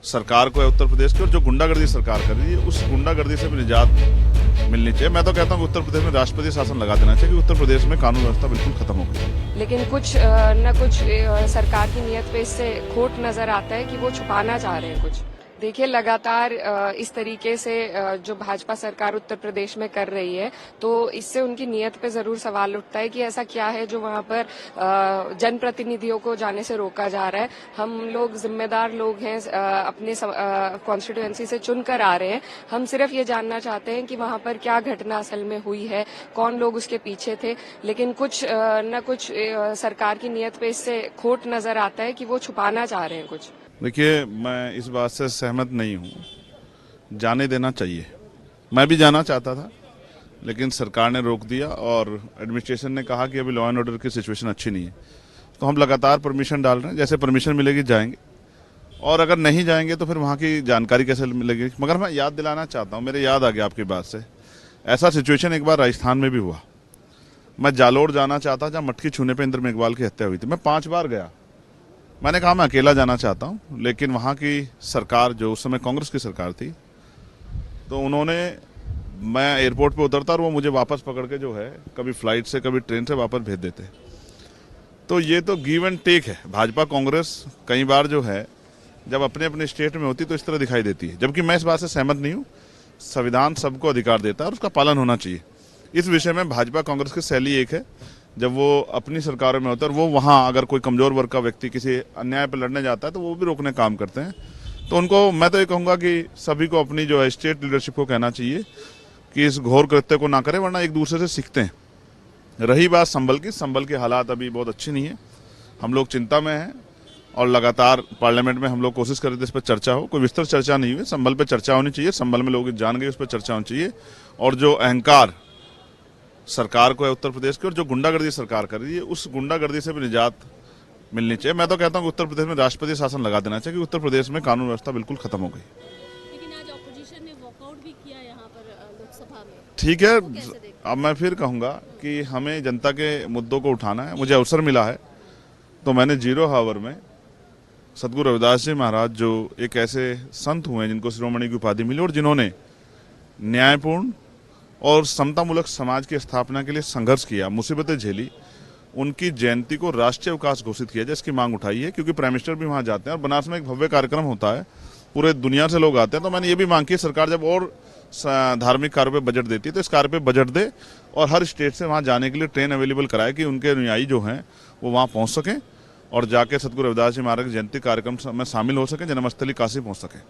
सरकार को है उत्तर प्रदेश की, और जो गुंडागर्दी सरकार कर रही है उस गुंडागर्दी से भी निजात मिलनी चाहिए। मैं तो कहता हूँ कि उत्तर प्रदेश में राष्ट्रपति शासन लगा देना चाहिए कि उत्तर प्रदेश में कानून व्यवस्था बिल्कुल खत्म हो गई। लेकिन कुछ न कुछ सरकार की नीयत पे इससे खोट नजर आता है कि वो छुपाना चाह रहे हैं कुछ। देखिए, लगातार इस तरीके से जो भाजपा सरकार उत्तर प्रदेश में कर रही है, तो इससे उनकी नीयत पे जरूर सवाल उठता है कि ऐसा क्या है जो वहां पर जनप्रतिनिधियों को जाने से रोका जा रहा है। हम लोग जिम्मेदार लोग हैं, अपने कॉन्स्टिट्यूएंसी से चुनकर आ रहे हैं। हम सिर्फ ये जानना चाहते हैं कि वहां पर क्या घटना असल में हुई है, कौन लोग उसके पीछे थे। लेकिन कुछ न कुछ सरकार की नीयत पे इससे खोट नजर आता है कि वो छुपाना चाह रहे हैं कुछ। देखिए, मैं इस बात से सहमत नहीं हूँ। जाने देना चाहिए, मैं भी जाना चाहता था, लेकिन सरकार ने रोक दिया और एडमिनिस्ट्रेशन ने कहा कि अभी लॉ एंड ऑर्डर की सिचुएशन अच्छी नहीं है। तो हम लगातार परमिशन डाल रहे हैं, जैसे परमिशन मिलेगी जाएंगे, और अगर नहीं जाएंगे तो फिर वहाँ की जानकारी कैसे मिलेगी। मगर मैं याद दिलाना चाहता हूँ, मेरे याद आ गया आपकी बात से, ऐसा सिचुएशन एक बार राजस्थान में भी हुआ। मैं जालोर जाना चाहता, जहाँ मटकी छूने पर इंद्र मेघवाल की हत्या हुई थी। मैं 5 बार गया। मैंने कहा मैं अकेला जाना चाहता हूं, लेकिन वहां की सरकार, जो उस समय कांग्रेस की सरकार थी, तो उन्होंने, मैं एयरपोर्ट पे उतरता और वो मुझे वापस पकड़ के जो है कभी फ्लाइट से कभी ट्रेन से वापस भेज देते। तो ये तो गिव एंड टेक है। भाजपा कांग्रेस कई बार जो है जब अपने अपने स्टेट में होती तो इस तरह दिखाई देती है, जबकि मैं इस बात से सहमत नहीं हूँ। संविधान सबको अधिकार देता है और उसका पालन होना चाहिए। इस विषय में भाजपा कांग्रेस की शैली एक है, जब वो अपनी सरकारों में होता है और वो वहाँ अगर कोई कमजोर वर्ग का व्यक्ति किसी अन्याय पर लड़ने जाता है तो वो भी रोकने काम करते हैं। तो उनको मैं तो ये कहूँगा कि सभी को अपनी जो है स्टेट लीडरशिप को कहना चाहिए कि इस घोर कृत्य को ना करें, वरना एक दूसरे से सीखते हैं। रही बात संभल की, संभल के हालात अभी बहुत अच्छी नहीं है, हम लोग चिंता में हैं और लगातार पार्लियामेंट में हम लोग कोशिश कर रहे थे इस पर चर्चा हो। कोई विस्तृत चर्चा नहीं हुई। संभल पर चर्चा होनी चाहिए, संभल में लोग जान गए, उस पर चर्चा होनी चाहिए। और जो अहंकार सरकार को है उत्तर प्रदेश की, और जो गुंडागर्दी सरकार कर रही है उस गुंडागर्दी से भी निजात मिलनी चाहिए। मैं तो कहता हूँ कि उत्तर प्रदेश में राष्ट्रपति शासन लगा देना चाहिए कि उत्तर प्रदेश में कानून व्यवस्था बिल्कुल खत्म हो गई। लेकिन आज ऑपोजिशन ने वॉकआउट भी किया यहाँ पर लोकसभा में। ठीक है, अब मैं फिर कहूँगा कि हमें जनता के मुद्दों को उठाना है। मुझे अवसर मिला है तो मैंने 0 हावर में सदगुरु रविदास जी महाराज, जो एक ऐसे संत हुए जिनको शिरोमणि की उपाधि मिली और जिन्होंने न्यायपूर्ण और समतामूलक समाज की स्थापना के लिए संघर्ष किया, मुसीबतें झेली, उनकी जयंती को राष्ट्रीय अवकाश घोषित किया जाए, इसकी मांग उठाई है। क्योंकि प्राइम मिनिस्टर भी वहां जाते हैं और बनारस में एक भव्य कार्यक्रम होता है, पूरे दुनिया से लोग आते हैं। तो मैंने ये भी मांग की, सरकार जब और धार्मिक कार्य पे बजट देती है तो इस कार्य पे बजट दे और हर स्टेट से वहाँ जाने के लिए ट्रेन अवेलेबल कराए कि उनके अनुयायी जो हैं वो वहाँ पहुँच सकें और जाके सदगुरु रविदास जी महाराज की जयंती कार्यक्रम में शामिल हो सकें, जन्मस्थली काशी पहुँच सकें।